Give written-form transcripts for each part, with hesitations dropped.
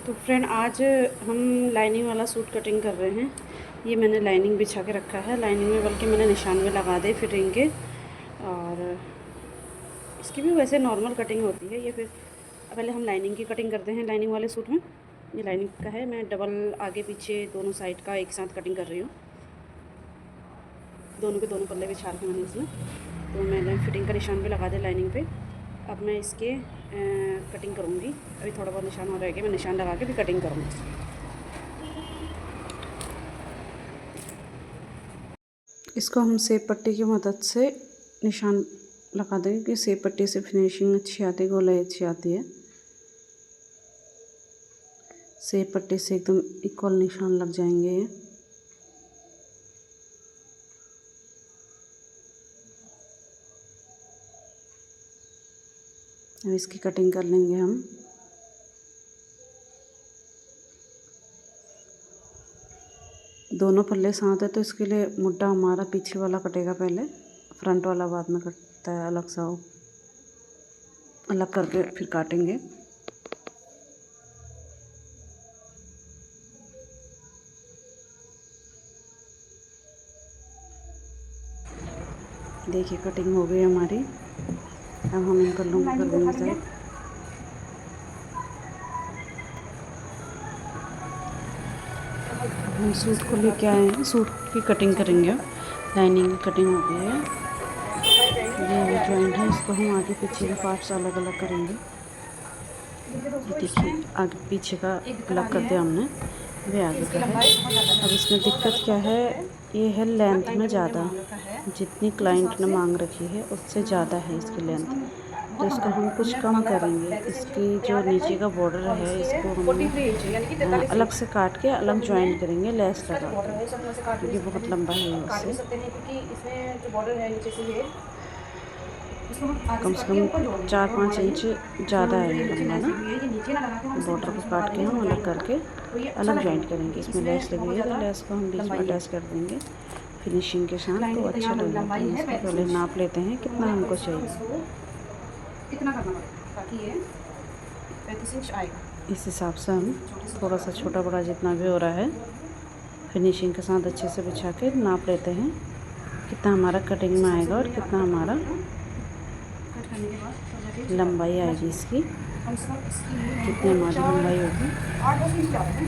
तो फ्रेंड आज हम लाइनिंग वाला सूट कटिंग कर रहे हैं। ये मैंने लाइनिंग बिछा के रखा है, लाइनिंग में बल्कि मैंने निशान में लगा दे फिटिंग के। और इसकी भी वैसे नॉर्मल कटिंग होती है। ये फिर पहले हम लाइनिंग की कटिंग करते हैं। लाइनिंग वाले सूट में ये लाइनिंग का है, मैं डबल आगे पीछे दोनों साइड का एक साथ कटिंग कर रही हूँ। दोनों के दोनों पल्ले बिछा के मैंने इसमें, तो मैंने फिटिंग का निशान भी लगा दिया लाइनिंग पे। अब मैं इसके कटिंग करूँगी। अभी थोड़ा बहुत निशान और रह गया, मैं निशान लगा के भी कटिंग करूँगी। इसको हम सेब पट्टी की मदद से निशान लगा देंगे कि सेब पट्टी से फिनिशिंग अच्छी आती है, गोलाई अच्छी आती है। सेब पट्टी से एकदम इक्वल निशान लग जाएंगे ये। अब इसकी कटिंग कर लेंगे हम। दोनों पल्ले साथ है तो इसके लिए मुड्ढा हमारा पीछे वाला कटेगा पहले, फ्रंट वाला बाद में कटता है अलग सा, हो अलग करके फिर काटेंगे। देखिए कटिंग हो गई हमारी। अब हम इन पल्लों को कर देंगे साइड। हम सूट को लेके आए हैं, सूट की कटिंग करेंगे। लाइनिंग की कटिंग हो गई है। ये जॉइंट है, इसको हम आगे पीछे के पार्ट्स अलग अलग करेंगे। देखिए आगे पीछे का अलग कर दिया हमने, वे आगे का है। अब इसमें दिक्कत क्या है, ये है लेंथ में ज़्यादा, जितनी क्लाइंट ने मांग रखी है उससे ज़्यादा है इसकी लेंथ। तो इसको हम कुछ कम करेंगे। इसकी जो नीचे का बॉर्डर है इसको हम अलग से काट के अलग ज्वाइन करेंगे लेस लगा के, क्योंकि बहुत लंबा है उससे। कम से कम 4-5 इंच ज़्यादा है ये लंबा ना। बॉर्डर को काट के हम अलग करके अलग ज्वाइंट करेंगे। इसमें लेस लगी हुई है तो लेस को हम बीच में अटैच कर देंगे फिनिशिंग के साथ, तो अच्छा लगेगा। तो इसको पहले नाप लेते हैं कितना हमको चाहिए, कितना करना पड़ेगा ताकि ये 35 इंच आएगा। इस हिसाब से हम थोड़ा सा छोटा बड़ा जितना भी हो रहा है फिनिशिंग के साथ अच्छे से बिछा के नाप लेते हैं कितना हमारा कटिंग में आएगा और कितना हमारा लंबाई आएगी इसकी। जितनी हमारी लंबाई होगी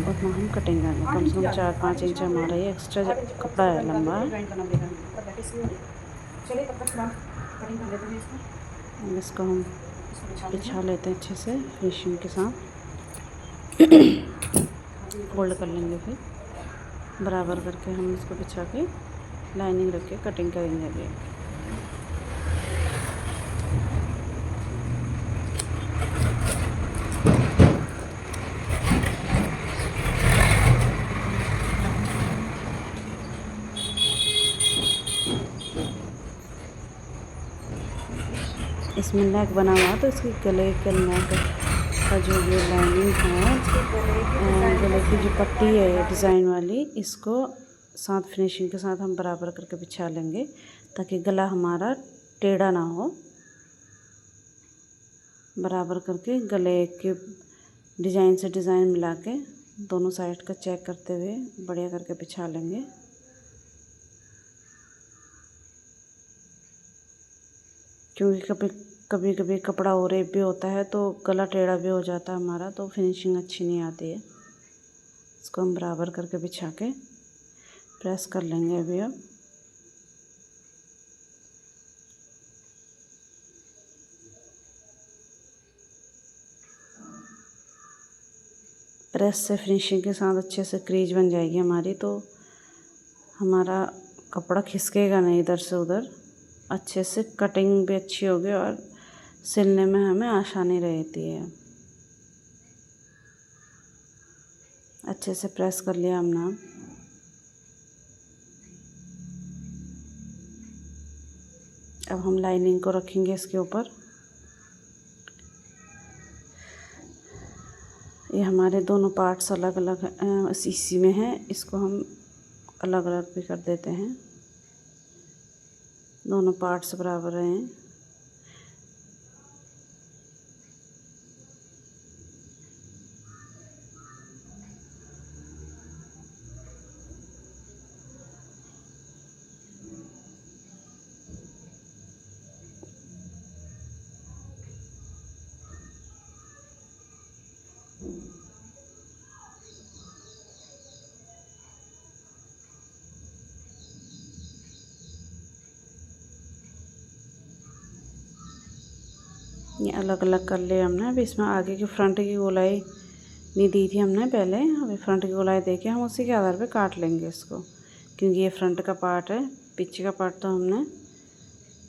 उतना हम कटिंग करेंगे। कम से कम 4-5 इंच हमारा ये एक्स्ट्रा कपड़ा है, लंबा है। इसको हम बिछा लेते हैं अच्छे से फिनिशिंग के साथ। फोल्ड कर लेंगे, फिर बराबर करके हम इसको बिछा के लाइनिंग रख के कटिंग करेंगे अभी। इसमें नेक बना हुआ तो इसके गले के नेक का जो ये लाइनिंग है, गले की जो पट्टी है डिज़ाइन वाली, इसको साथ फिनिशिंग के साथ हम बराबर करके बिछा लेंगे ताकि गला हमारा टेढ़ा ना हो। बराबर करके गले के डिज़ाइन से डिज़ाइन मिला के दोनों साइड का चेक करते हुए बढ़िया करके बिछा लेंगे। क्योंकि कभी कभी कपड़ा ओरेप भी होता है तो गला टेढ़ा भी हो जाता है हमारा, तो फिनिशिंग अच्छी नहीं आती है। इसको हम बराबर करके बिछा के प्रेस कर लेंगे अभी। अब प्रेस से फिनिशिंग के साथ अच्छे से क्रीज बन जाएगी हमारी, तो हमारा कपड़ा खिसकेगा नहीं इधर से उधर। अच्छे से कटिंग भी अच्छी होगी और सिलने में हमें आसानी रहती है। अच्छे से प्रेस कर लिया हमने। अब हम लाइनिंग को रखेंगे इसके ऊपर। ये हमारे दोनों पार्ट्स अलग अलग इसी में हैं, इसको हम अलग अलग भी कर देते हैं। दोनों पार्ट्स बराबर हैं। ये अलग अलग कर लिया हमने। अब इसमें आगे की फ्रंट की गोलाई नहीं दी थी हमने पहले, अभी फ्रंट की गोलाई देके हम उसी के आधार पे काट लेंगे इसको, क्योंकि ये फ्रंट का पार्ट है, पीछे का पार्ट तो हमने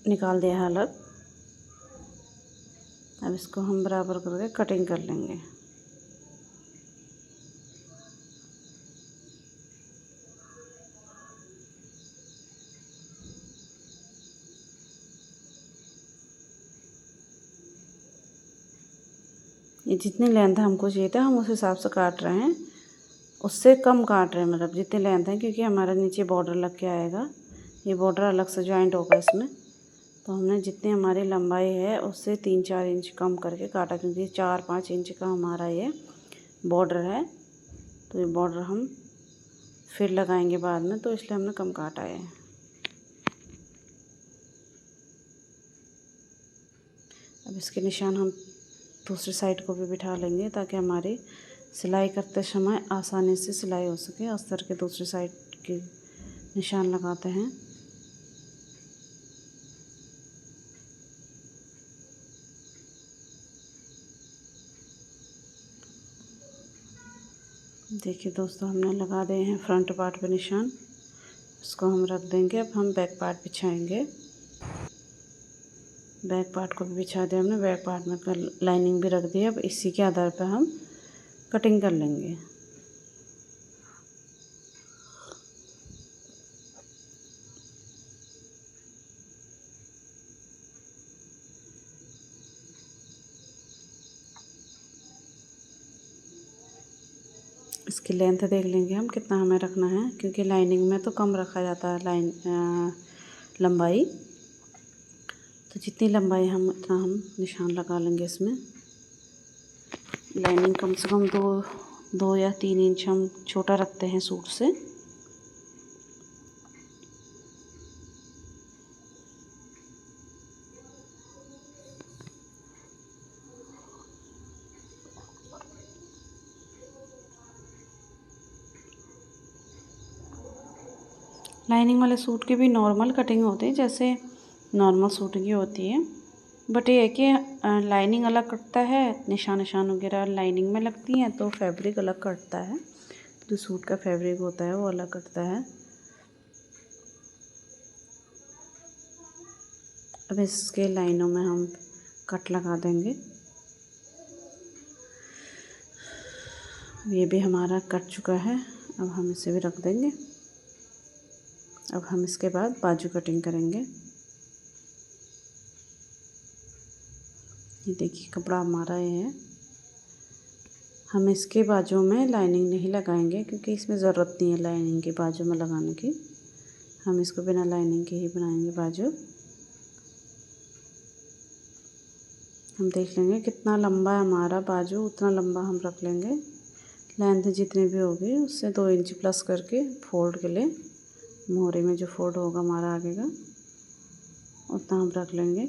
निकाल दिया है अलग। अब इसको हम बराबर करके कटिंग कर लेंगे। ये जितनी लेंथ हमको चाहिए था हम उस हिसाब से काट रहे हैं, उससे कम काट रहे हैं, मतलब जितनी लेंथ है, क्योंकि हमारा नीचे बॉर्डर लग के आएगा, ये बॉर्डर अलग से जॉइंट होगा इसमें। तो हमने जितनी हमारी लंबाई है उससे 3-4 इंच कम करके काटा, क्योंकि 4-5 इंच का हमारा ये बॉर्डर है। तो ये बॉर्डर हम फिर लगाएंगे बाद में, तो इसलिए हमने कम काटा है। अब इसके निशान हम दूसरी साइड को भी बिठा लेंगे, ताकि हमारी सिलाई करते समय आसानी से सिलाई हो सके। अस्तर के दूसरी साइड के निशान लगाते हैं। देखिए दोस्तों, हमने लगा दिए हैं फ्रंट पार्ट पे निशान, इसको हम रख देंगे। अब हम बैक पार्ट बिछाएंगे। बैक पार्ट को भी बिछा दिया हमने, बैक पार्ट में लाइनिंग भी रख दी है। अब इसी के आधार पर हम कटिंग कर लेंगे। इसकी लेंथ देख लेंगे हम कितना हमें रखना है, क्योंकि लाइनिंग में तो कम रखा जाता है लंबाई। तो जितनी लंबाई हम उतना हम निशान लगा लेंगे इसमें। लाइनिंग कम से कम 2 या 3 इंच हम छोटा रखते हैं सूट से। लाइनिंग वाले सूट की भी नॉर्मल कटिंग होती है, जैसे नॉर्मल सूट की होती है, बट ये है कि लाइनिंग अलग कटता है, निशान वगैरह लाइनिंग में लगती हैं, तो फैब्रिक अलग कटता है। जो सूट का फैब्रिक होता है वो अलग कटता है। अब इसके लाइनों में हम कट लगा देंगे। ये भी हमारा कट चुका है, अब हम इसे भी रख देंगे। अब हम इसके बाद बाजू कटिंग करेंगे। ये देखिए कपड़ा हमारा ये है। हम इसके बाजू में लाइनिंग नहीं लगाएंगे, क्योंकि इसमें ज़रूरत नहीं है लाइनिंग के बाजू में लगाने की। हम इसको बिना लाइनिंग के ही बनाएंगे बाजू। हम देख लेंगे कितना लंबा है हमारा बाजू, उतना लंबा हम रख लेंगे। लेंथ जितनी भी होगी उससे 2 इंच प्लस करके फोल्ड के लिए, मोहरे में जो फोल्ड होगा हमारा आगे का, उतना हम रख लेंगे।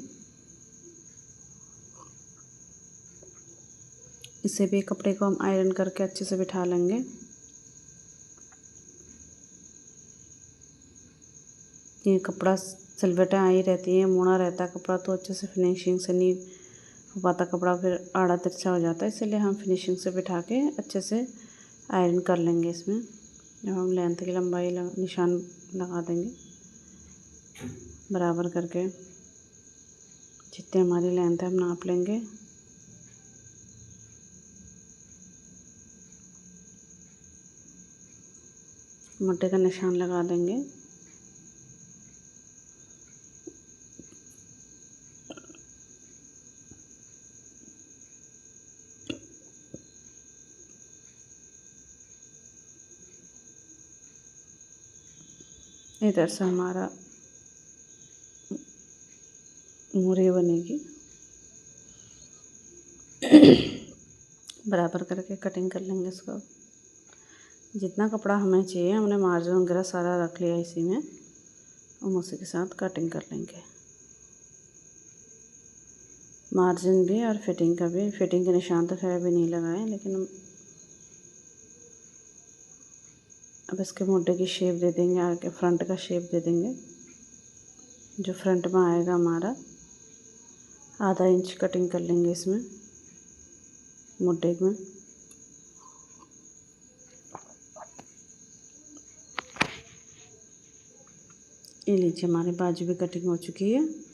इसे भी कपड़े को हम आयरन करके अच्छे से बिठा लेंगे। ये कपड़ा सिलवटें आई रहती हैं, मुड़ा रहता है कपड़ा, तो अच्छे से फिनिशिंग से नहीं हो पाता कपड़ा, फिर आड़ा तिरछा हो जाता है। इसलिए हम फिनिशिंग से बिठा के अच्छे से आयरन कर लेंगे। इसमें जब हम लेंथ की लंबाई निशान लगा देंगे बराबर करके, जितनी हमारी लेंथ है हम नाप लेंगे। मोटे का निशान लगा देंगे। इधर से हमारा मोहरी बनेगी। बराबर करके कटिंग कर लेंगे इसको। जितना कपड़ा हमें चाहिए हमने मार्जिन वगैरह सारा रख लिया इसी में, हम उसी के साथ कटिंग कर लेंगे। मार्जिन भी और फिटिंग का भी। फिटिंग के निशान तो खैर भी नहीं लगाए, लेकिन हम अब इसके मोटे की शेप दे देंगे, आगे फ्रंट का शेप दे देंगे जो फ्रंट में आएगा हमारा। आधा इंच कटिंग कर लेंगे इसमें मुड्ढे में। ये लीजिए हमारे बाजू भी कटिंग हो चुकी है।